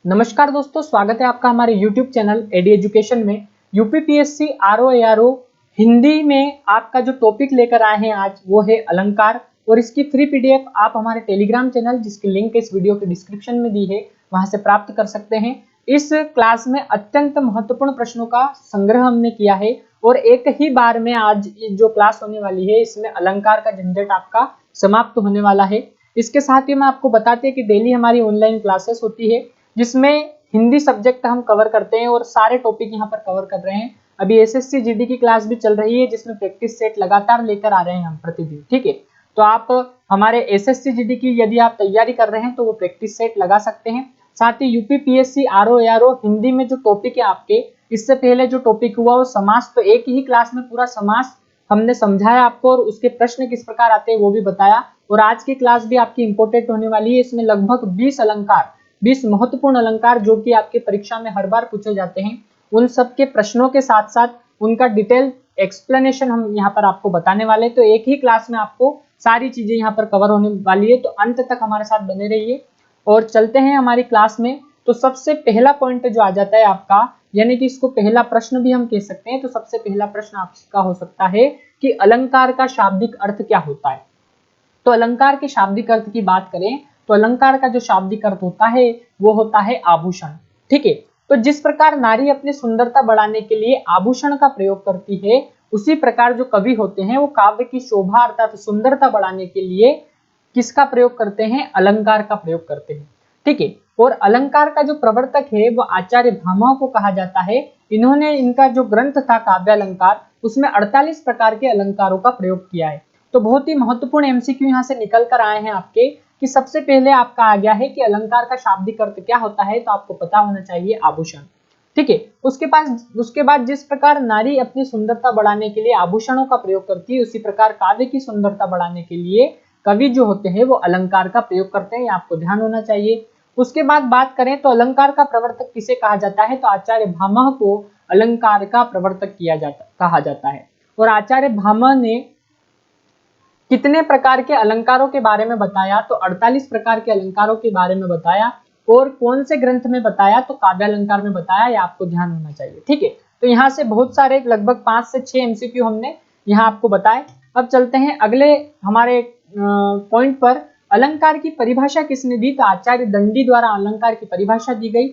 नमस्कार दोस्तों, स्वागत है आपका हमारे YouTube चैनल एडी एजुकेशन में। यूपीपीएससी आरओ एआरओ हिंदी में आपका जो टॉपिक लेकर आए हैं आज वो है अलंकार, और इसकी फ्री पीडीएफ आप हमारे टेलीग्राम चैनल, जिसकी लिंक इस वीडियो के डिस्क्रिप्शन में दी है, वहां से प्राप्त कर सकते हैं। इस क्लास में अत्यंत महत्वपूर्ण प्रश्नों का संग्रह हमने किया है और एक ही बार में आज जो क्लास होने वाली है इसमें अलंकार का झंझट आपका समाप्त होने वाला है। इसके साथ ही मैं आपको बताते हैं कि डेली हमारी ऑनलाइन क्लासेस होती है जिसमें हिंदी सब्जेक्ट हम कवर करते हैं और सारे टॉपिक यहाँ पर कवर कर रहे हैं। अभी एसएससी जीडी की क्लास भी चल रही है जिसमें प्रैक्टिस सेट लगातार लेकर आ रहे हैं हम प्रतिदिन, ठीक है। तो आप हमारे एसएससी जीडी की यदि आप तैयारी कर रहे हैं तो वो प्रैक्टिस सेट लगा सकते हैं। साथ ही यूपीपीएससी आरओ एआरओ हिंदी में जो टॉपिक है आपके, इससे पहले जो टॉपिक हुआ वो समास, तो एक ही क्लास में पूरा समास हमने समझाया आपको और उसके प्रश्न किस प्रकार आते हैं वो भी बताया। और आज की क्लास भी आपकी इंपॉर्टेंट होने वाली है। इसमें लगभग 20 अलंकार, 20 महत्वपूर्ण अलंकार जो कि आपके परीक्षा में हर बार पूछे जाते हैं, उन सब के प्रश्नों के साथ साथ उनका डिटेल एक्सप्लेनेशन हम यहाँ पर आपको बताने वाले हैं। तो एक ही क्लास में आपको सारी चीजें यहाँ पर कवर होने वाली है, तो अंत तक हमारे साथ बने रहिए। और चलते हैं हमारी क्लास में। तो सबसे पहला पॉइंट जो आ जाता है आपका, यानी कि इसको पहला प्रश्न भी हम कह सकते हैं। तो सबसे पहला प्रश्न आपका हो सकता है कि अलंकार का शाब्दिक अर्थ क्या होता है। तो अलंकार के शाब्दिक अर्थ की बात करें तो अलंकार का जो शाब्दिक अर्थ होता है वो होता है आभूषण, ठीक है। तो जिस प्रकार नारी अपनी सुंदरता बढ़ाने के लिए आभूषण का प्रयोग करती है, उसी प्रकार जो कवि होते हैं वो काव्य की शोभा अर्थात सुंदरता बढ़ाने के लिए किसका प्रयोग करते हैं, अलंकार का प्रयोग करते हैं, ठीक है। और अलंकार का जो प्रवर्तक है वो आचार्य भामह को कहा जाता है। इन्होंने इनका जो ग्रंथ था काव्यालंकार, उसमें 48 प्रकार के अलंकारों का प्रयोग किया है। तो बहुत ही महत्वपूर्ण एमसीक्यू यहाँ से निकल कर आए हैं आपके, कि सबसे पहले आपका आ गया है कि अलंकार का शाब्दिक अर्थ क्या होता है, तो आपको पता होना चाहिए आभूषण, ठीक है। उसके बाद जिस प्रकार नारी अपनी सुंदरता बढ़ाने के लिए आभूषणों का प्रयोग करती है, उसी प्रकार काव्य की सुंदरता बढ़ाने के लिए कवि जो होते हैं वो अलंकार का प्रयोग करते हैं, आपको ध्यान होना चाहिए। उसके बाद बात करें तो अलंकार का प्रवर्तक किसे कहा जाता है, तो आचार्य भामह को अलंकार का प्रवर्तक कहा जाता है। और आचार्य भामह ने कितने प्रकार के अलंकारों के बारे में बताया, तो 48 प्रकार के अलंकारों के बारे में बताया। और कौन से ग्रंथ में बताया, तो काव्यालंकार में बताया, ये आपको ध्यान होना चाहिए, ठीक है। तो यहाँ से बहुत सारे लगभग 5 से 6 एमसीक्यू हमने यहाँ आपको बताए। अब चलते हैं अगले हमारे पॉइंट पर। अलंकार की परिभाषा किसने दी, तो आचार्य दंडी द्वारा अलंकार की परिभाषा दी गई।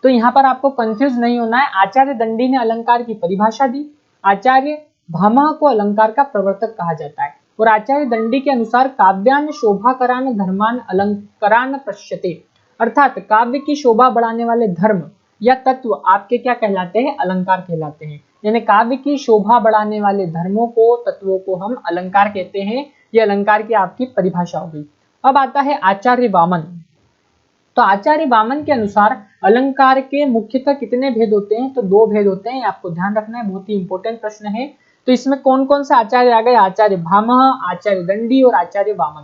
तो यहाँ पर आपको कंफ्यूज नहीं होना है, आचार्य दंडी ने अलंकार की परिभाषा दी। आचार्य भामह को अलंकार का प्रवर्तक कहा जाता है। और आचार्य दंडी के अनुसार काव्यान शोभाकरान धर्मान अलंकारान पश्यते, अर्थात काव्य की शोभा बढ़ाने वाले धर्म या तत्व आपके क्या कहलाते हैं, अलंकार कहलाते हैं। यानी काव्य की शोभा बढ़ाने वाले धर्मों को, तत्वों को हम अलंकार कहते हैं। ये अलंकार की आपकी परिभाषा हो गई। अब आता है आचार्य वामन। तो आचार्य वामन के अनुसार अलंकार के मुख्यतः कितने भेद होते हैं, तो 2 भेद होते हैं, आपको ध्यान रखना है, बहुत ही इंपॉर्टेंट प्रश्न है। तो इसमें कौन कौन से आचार्य आ गए, आचार्य भामह, आचार्य दंडी और आचार्य वामन,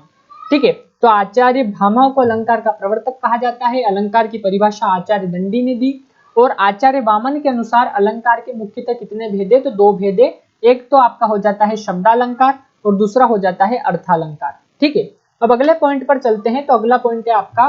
ठीक है। तो आचार्य भामह को अलंकार का प्रवर्तक कहा जाता है। अलंकार की परिभाषा आचार्य दंडी ने दी। और आचार्य वामन के अनुसार अलंकार के मुख्यतः कितने भेद है, तो 2 भेद है। एक तो आपका हो जाता है शब्दालंकार और दूसरा हो जाता है अर्थालंकार, ठीक है। अब अगले पॉइंट पर चलते हैं। तो अगला पॉइंट है आपका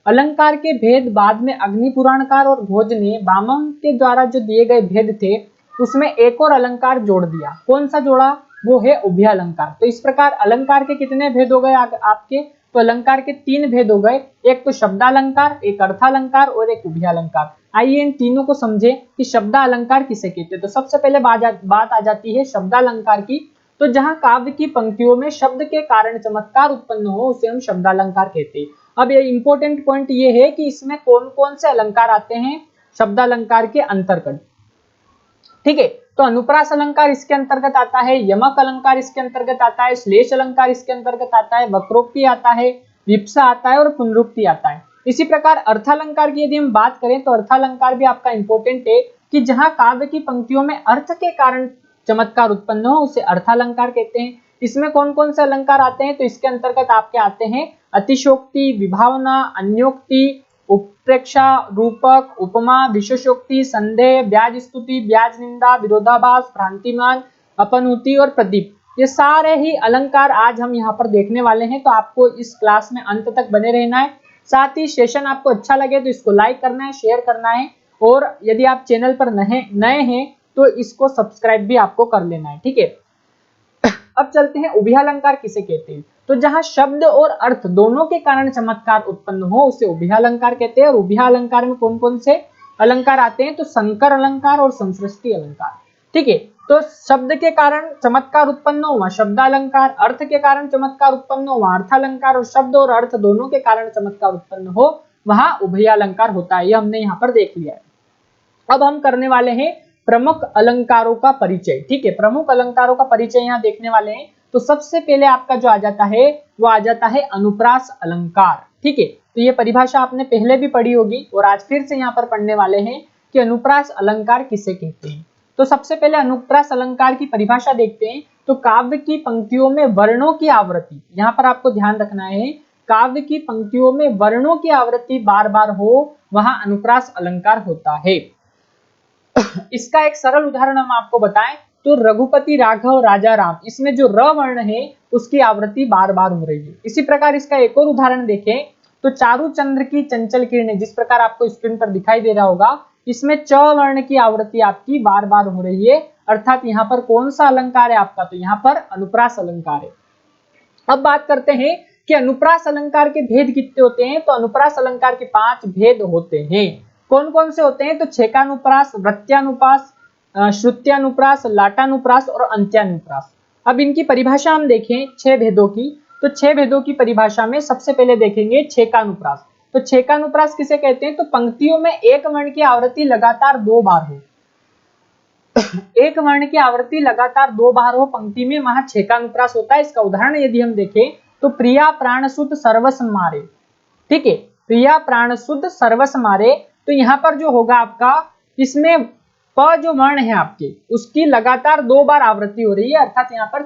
अलंकार के भेद। बाद में अग्नि पुराणकार और भोज ने वामन के द्वारा जो दिए गए भेद थे उसमें एक और अलंकार जोड़ दिया। कौन सा जोड़ा, वो है उभयालंकार। तो इस प्रकार अलंकार के कितने भेद हो गए आपके, तो अलंकार के 3 भेद हो गए, एक तो शब्दालंकार, एक अर्थालंकार और एक उभयालंकार। आइए इन तीनों को समझे कि शब्दालंकार किसे कहते हैं। तो सबसे पहले बात आ जाती है शब्दालंकार की। तो जहां काव्य की पंक्तियों में शब्द के कारण चमत्कार उत्पन्न हो उसे हम शब्दालंकार कहते हैं। अब ये इंपॉर्टेंट पॉइंट ये है कि इसमें कौन कौन से अलंकार आते हैं शब्दालंकार के अंतर्गत, ठीक है। तो अनुप्रास अलंकार इसके अंतर्गत आता है, यमक अलंकार इसके अंतर्गत आता है, श्लेष अलंकार इसके अंतर्गत आता है, वक्रोक्ति आता है, विप्सा आता है और पुनरुक्ति आता है। इसी प्रकार अर्थालंकार की यदि हम बात करें तो अर्थालंकार भी आपका इंपॉर्टेंट है, कि जहां काव्य की पंक्तियों में अर्थ के कारण चमत्कार उत्पन्न हो उसे अर्थालंकार कहते हैं। इसमें कौन कौन से अलंकार आते हैं, तो इसके अंतर्गत आपके आते हैं अतिशोक्ति, विभावना, अन्योक्ति, उत्प्रेक्षा, रूपक, उपमा, विशेषोक्ति, संदेह, ब्याज स्तुति, ब्याज निंदा, विरोधाभास, भ्रांतिमान, अपनुति और प्रदीप। ये सारे ही अलंकार आज हम यहाँ पर देखने वाले हैं। तो आपको इस क्लास में अंत तक बने रहना है। साथ ही सेशन आपको अच्छा लगे तो इसको लाइक करना है, शेयर करना है, और यदि आप चैनल पर नए हैं तो इसको सब्सक्राइब भी आपको कर लेना है। ठीक है, अब चलते हैं उभयालंकार किसे कहते हैं। तो जहां शब्द और अर्थ दोनों के कारण चमत्कार उत्पन्न हो उसे उभयालंकार कहते हैं। और उभयालंकार में कौन कौन से अलंकार आते हैं, तो संकर अलंकार और संसृष्टि अलंकार। ठीक है, तो शब्द के कारण चमत्कार उत्पन्न हुआ शब्दालंकार, अर्थ के कारण चमत्कार उत्पन्न हुआ अर्थालंकार, और शब्द और अर्थ दोनों के कारण चमत्कार उत्पन्न हो वहां उभयालंकार होता है। ये हमने यहाँ पर देख लिया है। अब हम करने वाले हैं प्रमुख अलंकारों का परिचय। ठीक है, प्रमुख अलंकारों का परिचय यहाँ देखने वाले हैं। तो सबसे पहले आपका जो आ जाता है वो आ जाता है अनुप्रास अलंकार। ठीक है, तो ये परिभाषा आपने पहले भी पढ़ी होगी और आज फिर से यहाँ पर पढ़ने वाले हैं कि अनुप्रास अलंकार किसे कहते हैं। तो सबसे पहले अनुप्रास अलंकार की परिभाषा देखते हैं। तो काव्य की पंक्तियों में वर्णों की आवृत्ति, यहाँ पर आपको ध्यान रखना है, काव्य की पंक्तियों में वर्णों की आवृत्ति बार बार हो वहां अनुप्रास अलंकार होता है। इसका एक सरल उदाहरण हम आपको बताएं तो रघुपति राघव राजा राम, इसमें जो र वर्ण है उसकी आवृत्ति बार बार हो रही है। इसी प्रकार इसका एक और उदाहरण देखें तो चारु चंद्र की चंचल किरणें, जिस प्रकार आपको स्क्रीन पर दिखाई दे रहा होगा, इसमें च वर्ण की आवृत्ति आपकी बार बार हो रही है। अर्थात यहाँ पर कौन सा अलंकार है आपका, तो यहाँ पर अनुप्रास अलंकार है। अब बात करते हैं कि अनुप्रास अलंकार के भेद कितने होते हैं। तो अनुप्रास अलंकार के 5 भेद होते हैं। कौन कौन से होते हैं, तो छेकानुप्रास, वृत्त्यानुप्रास, श्रुत्यानुप्रास, लाटानुप्रास और अंत्यानुप्रास। अब इनकी परिभाषा हम देखें 6 भेदों की। तो 6 भेदों की परिभाषा में सबसे पहले देखेंगे छेकानुप्रास। तो छेकानुप्रास किसे कहते हैं, तो पंक्तियों में एक वर्ण की आवृत्ति लगातार 2 बार हो। एक वर्ण की आवृत्ति लगातार 2 बार हो पंक्ति में, वहां छेकानुप्रास होता है। इसका उदाहरण यदि हम देखें तो प्रिया प्राणसुत सर्वस मारे। ठीक है, प्रिया प्राणसुत सर्वस मारे, तो यहाँ पर जो होगा आपका, इसमें प जो वर्ण है आपके उसकी लगातार 2 बार आवृत्ति हो रही है, अर्थात यहाँ पर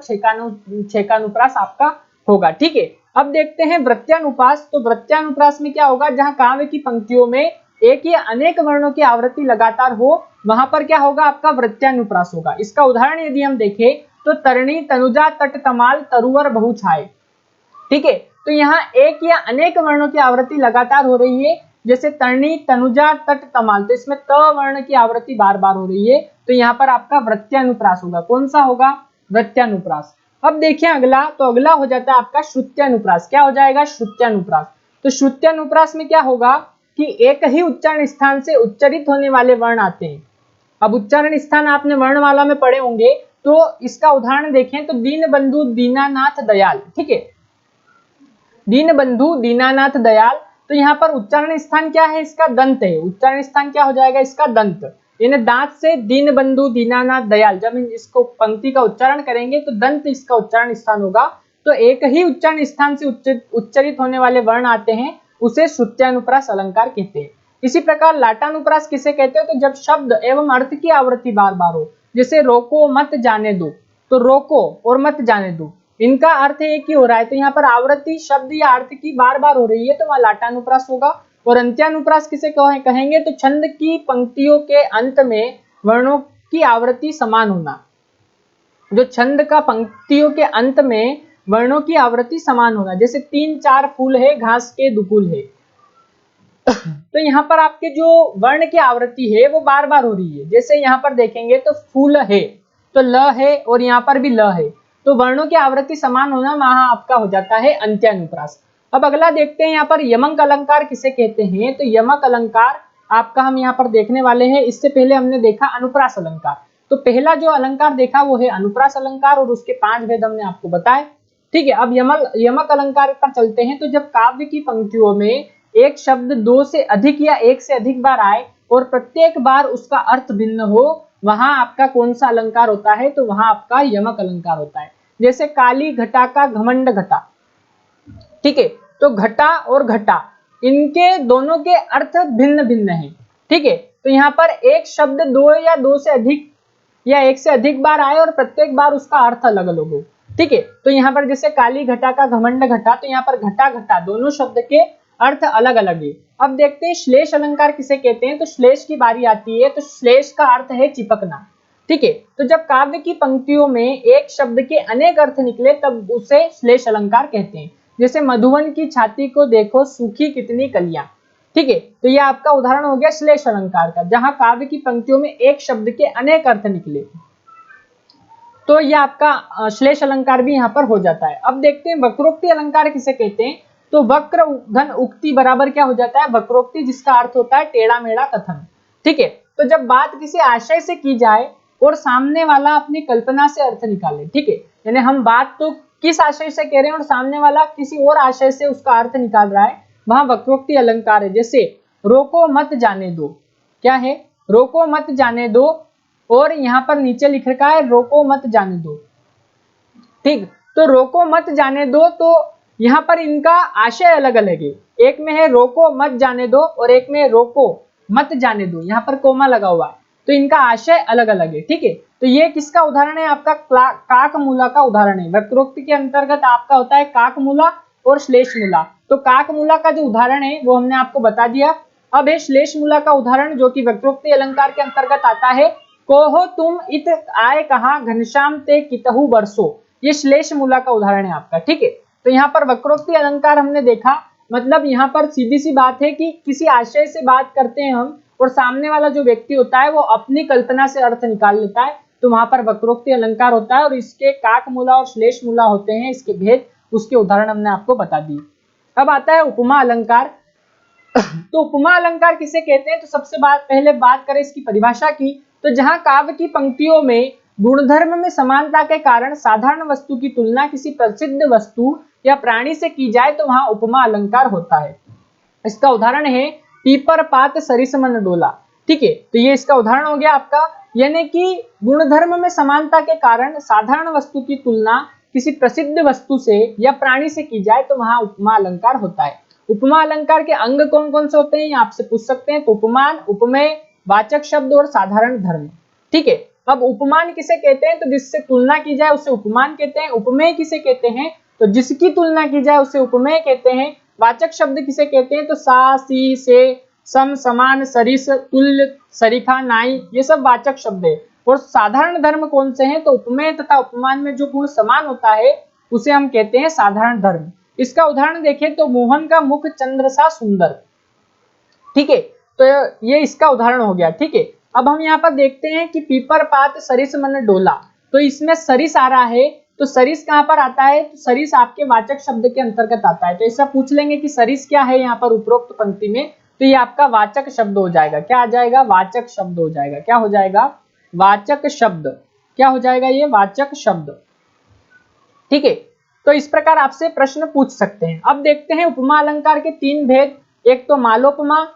छेकानुप्रास आपका होगा। ठीक है, अब देखते हैं वृत्त्यानुप्रास। तो वृत्त्यानुप्रास में क्या होगा, जहां काव्य की पंक्तियों में एक या अनेक वर्णों की आवृत्ति लगातार हो वहां पर क्या होगा, आपका वृत्त्यानुप्रास होगा। इसका उदाहरण यदि हम देखें तो तरणी तनुजा तट तमाल तरुवर बहु छाए। ठीक है, तो यहाँ एक या अनेक वर्णों की आवृत्ति लगातार हो रही है, जैसे तरणी तनुजा तट तमाल, तो इसमें त वर्ण की आवृत्ति बार बार हो रही है, तो यहाँ पर आपका वृत्त्यानुप्रास होगा। कौन सा होगा, वृत्त्यानुप्रास। अब देखिए अगला, तो अगला हो जाता है आपका श्रुत्यानुप्रास। क्या हो जाएगा, श्रुत्यानुप्रास। तो श्रुत्यानुप्रास में क्या होगा कि एक ही उच्चारण स्थान से उच्चरित होने वाले वर्ण आते हैं। अब उच्चारण स्थान आपने वर्णमाला में पढ़े होंगे, तो इसका उदाहरण देखें तो दीनबंधु दीनानाथ दयाल। ठीक है, दीनबंधु दीनानाथ दयाल, तो यहाँ पर उच्चारण स्थान क्या है, इसका दंत है। उच्चारण स्थान क्या हो जाएगा, इसका दंत, यानी दांत से दीनबंधु दीनानाथ दयाल, जब इसको पंक्ति का उच्चारण करेंगे तो दंत इसका उच्चारण स्थान होगा। तो एक ही उच्चारण स्थान से उच्चरित होने वाले वर्ण आते हैं, उसे श्रुत्यानुप्रास अलंकार कहते हैं। इसी प्रकार लाटानुप्रास किसे कहते हैं, तो जब शब्द एवं अर्थ की आवृत्ति बार बार हो, जैसे रोको मत जाने दो, तो रोको और मत जाने दो, इनका अर्थ एक ही हो रहा है, तो यहाँ पर आवृत्ति शब्द या अर्थ की बार बार हो रही है, तो वह लाटानुप्रास होगा। और अंत्यानुप्रास किसे कहेंगे, तो छंद की पंक्तियों के अंत में वर्णों की आवृत्ति समान होना। जो छंद का पंक्तियों के अंत में वर्णों की आवृत्ति समान होना, जैसे 3-4 फूल है घास के दुकुल है, तो यहाँ पर आपके जो वर्ण की आवृत्ति है वो बार बार हो रही है। जैसे यहाँ पर देखेंगे तो फूल है, तो ल है, और यहाँ पर भी ल है, तो वर्णों की आवृत्ति समान होना वहां आपका हो जाता है अंत्यानुप्रास। अब अगला देखते हैं यहाँ पर यमक अलंकार किसे कहते हैं। तो यमक अलंकार आपका हम यहाँ पर देखने वाले हैं। इससे पहले हमने देखा अनुप्रास अलंकार। तो पहला जो अलंकार देखा वो है अनुप्रास अलंकार, और उसके 5 भेद हमने आपको बताए। ठीक है, अब यमक अलंकार पर चलते हैं। तो जब काव्य की पंक्तियों में एक शब्द 2 से अधिक या 1 से अधिक बार आए और प्रत्येक बार उसका अर्थ भिन्न हो, वहां आपका कौन सा अलंकार होता है, तो वहां आपका यमक अलंकार होता है। जैसे काली घटा का घमंड घटा। ठीक है, तो घटा और घटा इनके दोनों के अर्थ भिन्न भिन्न हैं। ठीक है, तो यहाँ पर एक शब्द 2 या 2 से अधिक या 1 से अधिक बार आए और प्रत्येक बार उसका अर्थ अलग अलग हो। ठीक है, तो यहाँ पर जैसे काली घटा का घमंड घटा, तो यहाँ पर घटा घटा दोनों शब्द के अर्थ अलग अलग है। अब देखते हैं श्लेष अलंकार किसे कहते हैं। तो श्लेष की बारी आती है। तो श्लेष का अर्थ है चिपकना। ठीक है, तो जब काव्य की पंक्तियों में एक शब्द के अनेक अर्थ निकले तब उसे श्लेष अलंकार कहते हैं। जैसे मधुवन की छाती को देखो सूखी कितनी कलियां। ठीक है, तो ये आपका उदाहरण हो गया श्लेष अलंकार का, जहां काव्य की पंक्तियों में एक शब्द के अनेक अर्थ निकले, तो ये आपका श्लेष अलंकार भी यहाँ पर हो जाता है। अब देखते हैं वक्रोक्ति अलंकार किसे कहते हैं। तो वक्र धन उक्ति बराबर क्या हो जाता है, वक्रोक्ति, जिसका अर्थ होता है टेढ़ा मेढ़ा कथन। ठीक है, तो जब बात किसी आशय से की जाए और सामने वाला अपनी कल्पना से अर्थ निकाले, ठीक है, यानी हम बात तो किस आशय से कह रहे हैं और सामने वाला किसी और आशय से उसका अर्थ निकाल रहा है, वहां वक्रोक्ति अलंकार है। जैसे रोको मत जाने दो, क्या है, रोको मत जाने दो, और यहाँ पर नीचे लिख रखा है रोको मत जाने दो। ठीक, तो रोको मत जाने दो, तो यहाँ पर इनका आशय अलग अलग है। एक में है रोको मत जाने दो और एक में रोको मत जाने दो, यहाँ पर कोमा लगा हुआ है, तो इनका आशय अलग अलग है। ठीक है, तो ये किसका उदाहरण है, आपका काकमूला का उदाहरण है। वक्रोक्ति के अंतर्गत आपका होता है काकमूला और श्लेषमूला। तो काकमूला का जो उदाहरण है वो हमने आपको बता दिया। अब है श्लेषमूला का उदाहरण, जो कि वक्रोक्ति अलंकार के अंतर्गत आता है। कोहो तुम इत आए कहा घनश्याम ते कितहु बरसो, ये श्लेषमूला का उदाहरण है आपका। ठीक है, तो यहाँ पर वक्रोक्ति अलंकार हमने देखा, मतलब यहाँ पर सीधी सी बात है कि किसी आशय से बात करते हैं हम और सामने वाला जो व्यक्ति होता है वो अपनी कल्पना से अर्थ निकाल लेता है, तो वहां पर वक्रोक्ति अलंकार होता है। और इसके काकमूला और श्लेषमूला होते हैं, इसके भेद, उसके उदाहरण हमने आपको बता दिए। अब आता है उपमा अलंकार। तो उपमा अलंकार किसे कहते हैं, तो सबसे पहले बात करें इसकी परिभाषा की, तो जहां काव्य की पंक्तियों में गुणधर्म में समानता के कारण साधारण वस्तु की तुलना किसी प्रसिद्ध वस्तु या प्राणी से की जाए तो वहां उपमा अलंकार होता है। इसका उदाहरण है पीपर पात सरिस मन डोला। ठीक है, तो ये इसका उदाहरण हो गया आपका, यानी कि गुणधर्म में समानता के कारण साधारण वस्तु की तुलना किसी प्रसिद्ध वस्तु से या प्राणी से की जाए तो वहां उपमा अलंकार होता है। उपमा अलंकार के अंग कौन कौन से होते हैं, ये आपसे पूछ सकते हैं। तो उपमान, उपमेय, वाचक शब्द और साधारण धर्म। ठीक है, अब उपमान किसे कहते हैं, तो जिससे तुलना की जाए उसे उपमान कहते हैं। उपमेय किसे कहते हैं, तो जिसकी तुलना की जाए उसे उपमेय कहते हैं। वाचक शब्द किसे कहते हैं, तो सा, सी, से, सम, समान, सरिस, तुल्य, सरीखा, नाई, ये सब वाचक शब्द है। और साधारण धर्म कौन से हैं, तो उपमेय तथा उपमान में जो गुण समान होता है उसे हम कहते हैं साधारण धर्म। इसका उदाहरण देखें तो मोहन का मुख चंद्र सा सुंदर। ठीक है, तो ये इसका उदाहरण हो गया। ठीक है, अब हम यहाँ पर देखते हैं कि पीपर पात सरिस मन डोला, तो इसमें सरिस आ रहा है, तो सरिस कहाँ पर आता है, तो सरिस आपके वाचक शब्द के अंतर्गत आता है। तो ऐसा पूछ लेंगे कि सरिस क्या है यहाँ पर उपरोक्त पंक्ति में, तो ये आपका वाचक शब्द हो जाएगा। क्या आ जाएगा, वाचक शब्द हो जाएगा। क्या हो जाएगा, वाचक शब्द। क्या हो जाएगा, ये वाचक शब्द। ठीक है, तो इस प्रकार आपसे प्रश्न पूछ सकते हैं। अब देखते हैं उपमा अलंकार के तीन भेद, एक तो मालोपमा,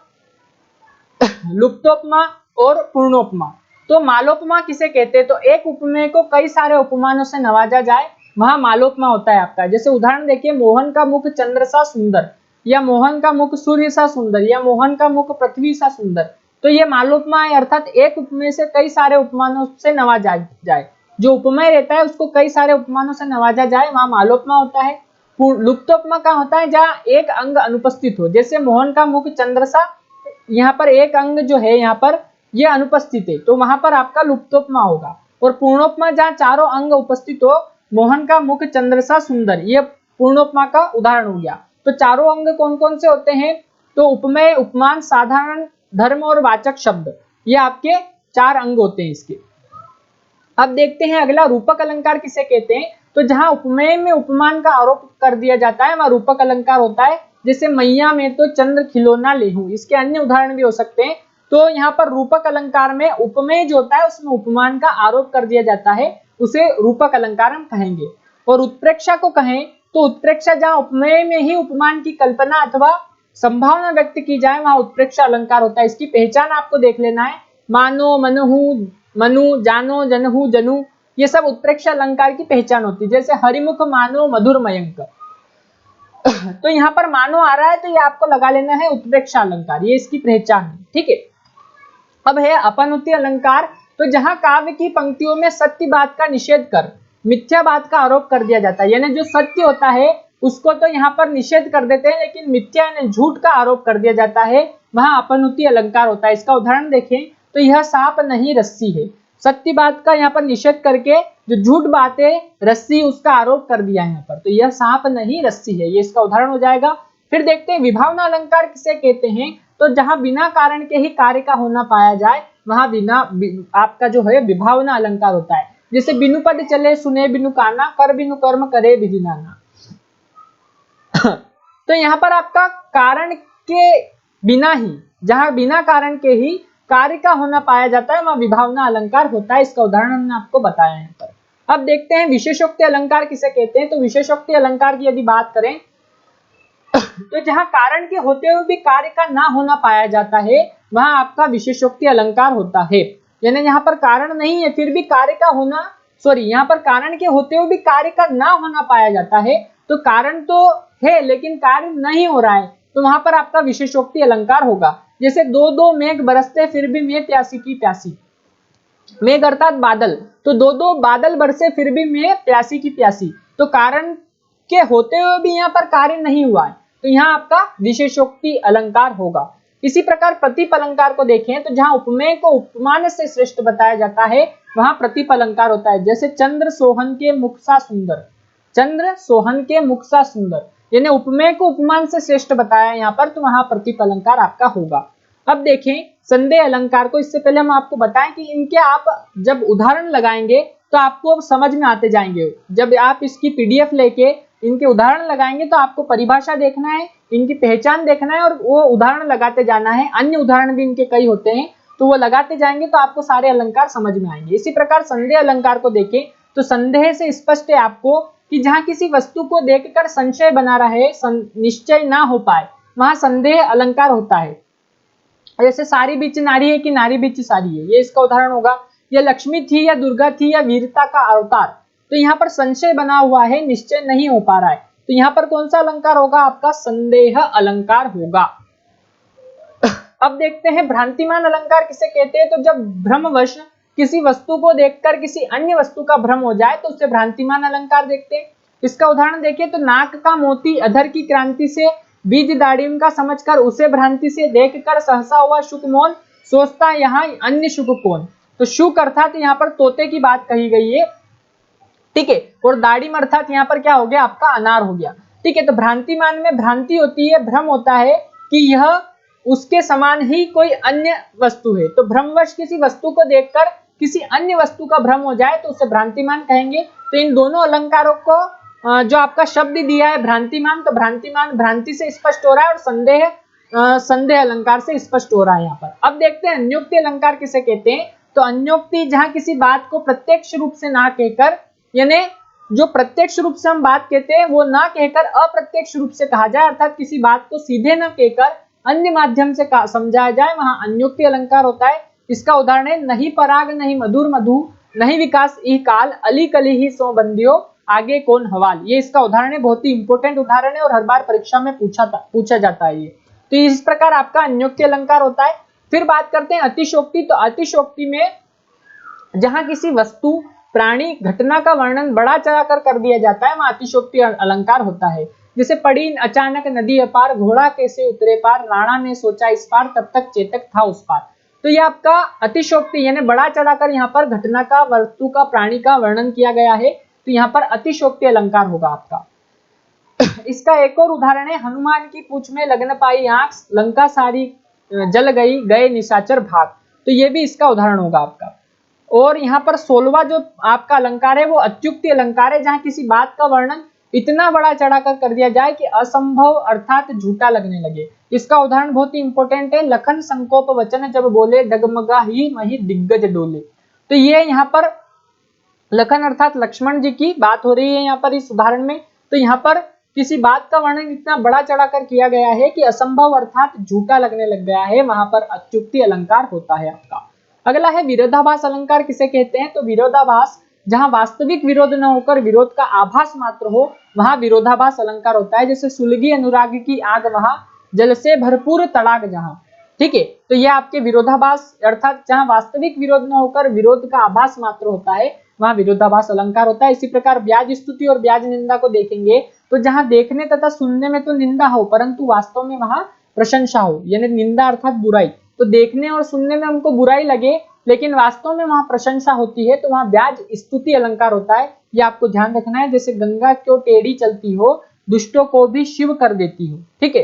लुप्तोपमा और पूर्णोपमा। तो मालोपमा किसे कहते हैं, तो एक उपमेय को कई सारे उपमानों से नवाजा जाए, वहां मालोपमा होता है आपका। जैसे उदाहरण देखिए, मोहन का मुख चंद्र सा सुंदर, या मोहन का मुख सूर्य सा सुंदर, या मोहन का मुख पृथ्वी सा सुंदर। तो ये मालोपमा है, अर्थात एक उपमेय से कई सारे उपमानों से नवाजा जाए। जो उपमेय रहता है उसको कई सारे उपमानों से नवाजा जाए, वहां मालोपमा होता है। लुप्तोपमा का होता है जहां एक अंग अनुपस्थित हो, जैसे मोहन का मुख चंद्र सा, यहाँ पर एक अंग जो है यहाँ पर ये अनुपस्थित है, तो वहां पर आपका लुप्तोपमा होगा। और पूर्णोपमा जहाँ चारों अंग उपस्थित हो, मोहन का मुख चंद्र सा सुंदर, ये पूर्णोपमा का उदाहरण हो गया। तो चारों अंग कौन कौन से होते हैं, तो उपमेय, उपमान, साधारण धर्म और वाचक शब्द, ये आपके चार अंग होते हैं इसके। अब देखते हैं अगला, रूपक अलंकार किसे कहते हैं, तो जहां उपमेय में उपमान का आरोप कर दिया जाता है वहां रूपक अलंकार होता है। जैसे मैया में तो चंद्र खिलौना लेहूं, इसके अन्य उदाहरण भी हो सकते हैं। तो यहाँ पर रूपक अलंकार में उपमेय जो होता है उसमें उपमान का आरोप कर दिया जाता है, उसे रूपक अलंकार हम कहेंगे। और उत्प्रेक्षा को कहें तो उत्प्रेक्षा जहां उपमेय में ही उपमान की कल्पना अथवा संभावना व्यक्त की जाए वहां उत्प्रेक्षा अलंकार होता है। इसकी पहचान आपको देख लेना है, मानो, मनहु, मनु, जानो, जनहु, जनु, ये सब उत्प्रेक्षा अलंकार की पहचान होती है। जैसे हरिमुख मानो मधुर मयंक, तो यहाँ पर मानो आ रहा है तो ये आपको लगा लेना है उत्प्रेक्षा अलंकार, ये इसकी पहचान है। ठीक है, अब है अपनुति अलंकार। तो जहां काव्य की पंक्तियों में सत्य बात का निषेध कर मिथ्या बात का आरोप कर दिया जाता है, यानी जो सत्य होता है उसको तो यहाँ पर निषेध कर देते हैं, लेकिन मिथ्या यानी झूठ का आरोप कर दिया जाता है, वहां अपनुति अलंकार होता है। इसका उदाहरण देखें तो यह सांप नहीं रस्सी है, सत्य बात का यहाँ पर निषेध करके जो झूठ बातें रस्सी उसका आरोप कर दिया यहाँ पर, तो यह सांप नहीं रस्सी है, ये इसका उदाहरण हो जाएगा। फिर देखते हैं विभावना अलंकार किसे कहते हैं, तो जहां बिना कारण के ही कार्य का होना पाया जाए वहां बिना आपका जो है विभावना अलंकार होता है। जैसे बिनु पद चले सुने बिनु काना, कर बिनु कर्म करे विधि नाना। तो यहाँ पर आपका कारण के बिना ही, जहां बिना कारण के ही कार्य का होना पाया जाता है वहां विभावना अलंकार होता है, इसका उदाहरण हमने आपको बताया यहाँ पर। अब देखते हैं विशेषोक्ति अलंकार किसे कहते हैं, तो विशेषोक्ति अलंकार की यदि बात करें तो जहां कारण के होते हुए भी कार्य का ना होना पाया जाता है वहां आपका विशेषोक्ति अलंकार होता है। यानी यहाँ पर कारण नहीं है फिर भी कार्य का होना, यहाँ पर कारण के होते हुए भी कार्य का ना होना पाया जाता है, तो कारण तो है लेकिन कार्य नहीं हो रहा है, तो वहां पर आपका विशेषोक्ति अलंकार होगा। जैसे दो दो मेघ बरसते फिर भी मैं प्यासी की प्यासी, मेघ अर्थात बादल, तो दो दो बादल बरसे फिर भी मैं प्यासी की प्यासी, तो कारण के होते हुए भी यहाँ पर कार्य नहीं हुआ है, तो यहाँ आपका विशेषोक्ति अलंकार होगा। इसी प्रकार प्रतीप अलंकार को देखें तो जहां उपमेय को उपमान से श्रेष्ठ बताया जाता है वहां प्रतीप अलंकार होता है। जैसे चंद्र सोहन के मुख सा सुंदर, चंद्र सोहन के मुख सा सुंदर, यानी उपमेय को उपमान से श्रेष्ठ बताया यहाँ पर, तो वहां प्रतीप अलंकार आपका होगा। अब देखें संदेह अलंकार को, इससे पहले हम आपको बताएं कि इनके आप जब उदाहरण लगाएंगे तो आपको समझ में आते जाएंगे। जब आप इसकी पीडीएफ लेके इनके उदाहरण लगाएंगे तो आपको परिभाषा देखना है, इनकी पहचान देखना है और वो उदाहरण लगाते जाना है। अन्य उदाहरण भी इनके कई होते हैं तो वो लगाते जाएंगे तो आपको सारे अलंकार समझ में आएंगे। इसी प्रकार संदेह अलंकार को देखें तो संदेह से स्पष्ट है आपको कि जहां किसी वस्तु को देखकर संशय बना रहे, निश्चय ना हो पाए, वहां संदेह अलंकार होता है। जैसे सारी बीच नारी है कि नारी बीच सारी है, ये इसका उदाहरण होगा। यह लक्ष्मी थी या दुर्गा थी या वीरता का अवतार, तो यहाँ पर संशय बना हुआ है, निश्चय नहीं हो पा रहा है, तो यहाँ पर कौन सा अलंकार होगा आपका संदेह अलंकार होगा। अब देखते हैं भ्रांतिमान अलंकार किसे कहते हैं, तो जब भ्रमवश किसी वस्तु को देखकर किसी अन्य वस्तु का भ्रम हो जाए तो उसे भ्रांतिमान अलंकार देखते हैं। इसका उदाहरण देखिए तो नाक का मोती अधर की क्रांति से, बीज दाड़िम का समझकर उसे भ्रांति से देखकर सहसा हुआ शुक मौन, सोचता यहाँ अन्य शुक कौन। तो शुक अर्थात यहाँ पर तोते की बात कही गई है, ठीक है, और दाड़िम अर्थात यहाँ पर क्या हो गया आपका अनार हो गया, ठीक है। तो भ्रांतिमान में भ्रांति होती है, भ्रम होता है कि यह उसके समान ही कोई अन्य वस्तु है, तो भ्रमवश किसी वस्तु को देखकर किसी अन्य वस्तु का भ्रम हो जाए तो उसे भ्रांतिमान कहेंगे। तो इन दोनों अलंकारों को जो आपका शब्द दिया है भ्रांतिमान, तो भ्रांतिमान भ्रांति से स्पष्ट हो रहा है और संदेह संदेह अलंकार से स्पष्ट हो रहा है यहाँ पर। अब देखते हैं अन्योक्ति अलंकार किसे कहते हैं, तो अन्योक्ति जहां किसी बात को प्रत्यक्ष रूप से ना कहकर, यानी जो प्रत्यक्ष रूप से हम बात कहते हैं वो ना कहकर अप्रत्यक्ष रूप से कहा जाए, अर्थात किसी बात को सीधे न कहकर अन्य माध्यम से समझाया जाए, वहां अन्योक्ति अलंकार होता है। इसका उदाहरण है नहीं पराग नहीं मधुर मधु, नहीं विकास ई काल, अली कली ही सो बंदियो, आगे कौन हवाल। ये इसका उदाहरण है, बहुत ही इंपॉर्टेंट उदाहरण है और हर बार परीक्षा में पूछा जाता है ये। तो इस प्रकार आपका अन्योक्ति अलंकार होता है। फिर बात करते हैं अतिशोक्ति, तो अतिशोक्ति में जहां किसी वस्तु प्राणी घटना का वर्णन बढ़ा चढ़ाकर कर दिया जाता है वहां अतिशोक्ति अलंकार होता है। जैसे पड़ी अचानक नदी अपार, घोड़ा कैसे उतरे पार, राणा ने सोचा इस पार, तब तक चेतक था उस पार। तो ये आपका अतिशोक्ति यानी बढ़ा चढ़ाकर यहाँ पर घटना का, वस्तु का, प्राणी का वर्णन किया गया है, तो यहाँ पर अतिशोक्ति अलंकार होगा आपका। इसका एक और उदाहरण है हनुमान की पूंछ में लगन पाई आंख, लंका सारी जल गई, गए निशाचर भाग, तो ये भी इसका उदाहरण होगा आपका। और यहाँ पर 16वां जो आपका अलंकार है वो अत्युक्ति अलंकार है, जहां किसी बात का वर्णन इतना बड़ा चढ़ाकर कर दिया जाए कि असंभव अर्थात झूठा लगने लगे। इसका उदाहरण बहुत ही इंपॉर्टेंट है, लखन संकोप वचन जब बोले, डगमगा ही मही दिग्गज डोले। तो ये यहाँ पर लखन अर्थात लक्ष्मण जी की बात हो रही है यहाँ पर इस उदाहरण में। तो यहाँ पर किसी बात का वर्णन इतना बड़ा चढ़ाकर किया गया है कि असंभव अर्थात झूठा लगने लग गया है, वहां पर अत्युक्ति अलंकार होता है आपका। अगला है विरोधाभास अलंकार किसे कहते हैं, तो विरोधाभास जहां वास्तविक विरोध न होकर विरोध का आभास मात्र हो वहां विरोधाभास अलंकार होता है। जैसे सुलगी अनुराग की आग वहां, जल से भरपूर तड़ाक जहां, ठीक है। तो यह आपके विरोधाभास अर्थात जहां वास्तविक विरोध न होकर विरोध का आभास मात्र होता है वहां विरोधाभास अलंकार होता है। इसी प्रकार ब्याज स्तुति और ब्याज निंदा को देखेंगे तो जहां देखने तथा सुनने में तो निंदा हो परंतु वास्तव में वहां प्रशंसा हो, यानी निंदा अर्थात बुराई, तो देखने और सुनने में हमको बुराई लगे लेकिन वास्तव में वहां प्रशंसा होती है तो वहां ब्याज स्तुति अलंकार होता है। ये आपको ध्यान रखना है। जैसे गंगा क्यों टेढ़ी चलती हो, दुष्टों को भी शिव कर देती हो। ठीक है,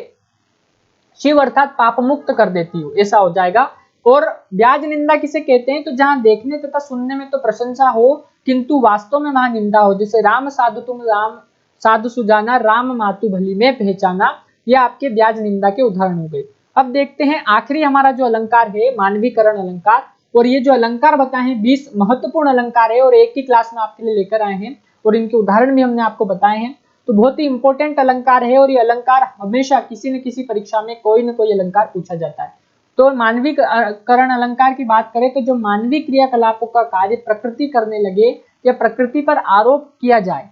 शिव अर्थात पाप मुक्त कर देती हो, ऐसा हो जाएगा। और ब्याज निंदा किसे कहते हैं, तो जहां देखने तथा सुनने में तो प्रशंसा हो किंतु वास्तव में वहां निंदा हो। जैसे राम साधु तुम राम साधु सुजाना, राम मातु भली में पहचाना, यह आपके ब्याज निंदा के उदाहरण हो गए। अब देखते हैं आखिरी हमारा जो अलंकार है मानवीकरण अलंकार। और ये जो अलंकार बताए हैं 20 महत्वपूर्ण अलंकार है और एक ही क्लास में आपके लिए लेकर आए हैं और इनके उदाहरण भी हमने आपको बताए हैं। तो बहुत ही इंपॉर्टेंट अलंकार है और ये अलंकार हमेशा किसी न किसी परीक्षा में कोई न कोई अलंकार पूछा जाता है। तो मानवीकरण अलंकार की बात करें तो जो मानवीय क्रियाकलापों का कार्य प्रकृति करने लगे या प्रकृति पर आरोप किया जाए,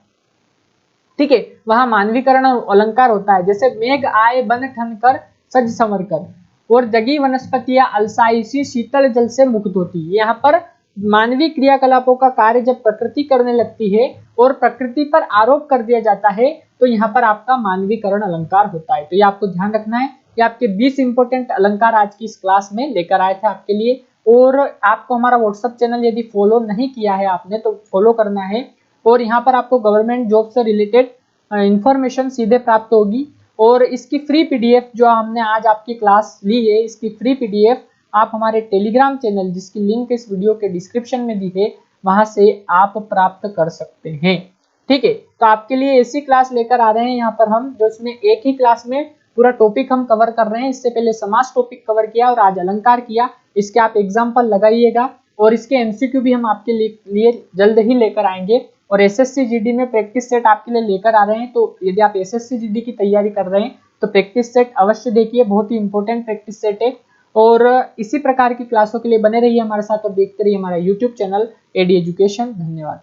ठीक है, वहां मानवीकरण अलंकार होता है। जैसे मेघ आए बन ठन कर सज संवर कर, और जगी वनस्पतियां अलसाई सी शीतल जल से मुक्त होती है। यहाँ पर मानवीय क्रियाकलापों का कार्य जब प्रकृति करने लगती है और प्रकृति पर आरोप कर दिया जाता है तो यहाँ पर आपका मानवीकरण अलंकार होता है। तो ये आपको ध्यान रखना है। ये आपके 20 इंपोर्टेंट अलंकार आज की इस क्लास में लेकर आए थे आपके लिए। और आपको हमारा व्हाट्सएप चैनल यदि फॉलो नहीं किया है आपने तो फॉलो करना है। और यहाँ पर आपको गवर्नमेंट जॉब से रिलेटेड इंफॉर्मेशन सीधे प्राप्त होगी। और इसकी फ्री पीडीएफ जो हमने आज आपकी क्लास ली है, इसकी फ्री पीडीएफ आप हमारे टेलीग्राम चैनल जिसकी लिंक इस वीडियो के डिस्क्रिप्शन में दी है वहां से आप प्राप्त कर सकते हैं। ठीक है, तो आपके लिए ऐसी क्लास लेकर आ रहे हैं यहाँ पर हम, जो इसमें एक ही क्लास में पूरा टॉपिक हम कवर कर रहे हैं। इससे पहले समास टॉपिक कवर किया और आज अलंकार किया। इसके आप एग्जाम्पल लगाइएगा और इसके एमसीक्यू भी हम आपके लिए जल्द ही लेकर आएंगे। और एसएससी जीडी में प्रैक्टिस सेट आपके लिए लेकर आ रहे हैं। तो यदि आप एसएससी जीडी की तैयारी कर रहे हैं तो प्रैक्टिस सेट अवश्य देखिए, बहुत ही इंपॉर्टेंट प्रैक्टिस सेट है। और इसी प्रकार की क्लासों के लिए बने रहिए हमारे साथ और देखते रहिए हमारा यूट्यूब चैनल एडी एजुकेशन। धन्यवाद।